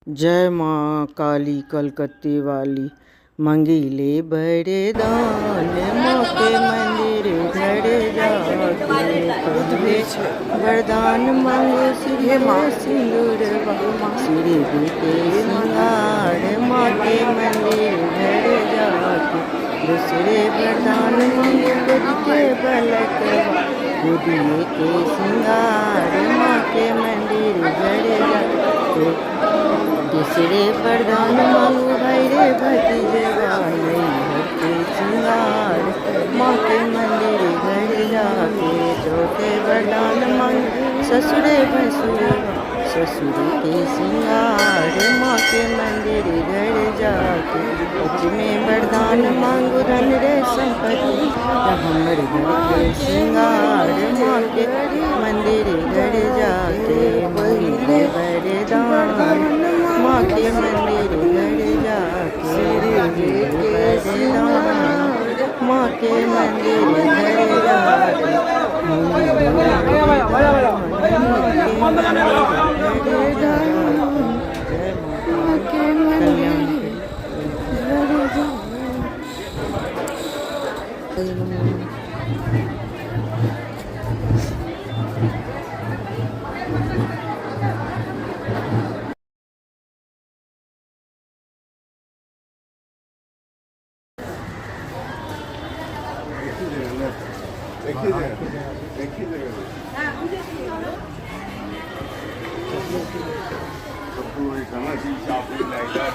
जय माँ काली कलकत्ते वाली मंगीले बड़े दान मोके मंदिर धरे जाके वरदान मांगो श्री माँ सिंदूर श्री के सिंगार माँ के मंदिर धरे जाके दूसरे वरदान मांगो खुद के बलक बुदिए के सिंगार माँ के मंदिर धरे जाके दूसरे वरदान मांगो भैरे भतीजवा नहीं हरते सिंगार माँ के मंदिर घर जाके चौथे वरदान मांगो ससुरे भसुर ससुर के सिंगार माँ के मंदिर घर जाके पंचमे वरदान मांगो धन रे संपत्ति हमर घर के सिंगार माँ के मंदिर घर जाके महिले वरदान माँ के मंदिर घर जाके माँ के मंदिर घर जाके Unless he's shopping like that,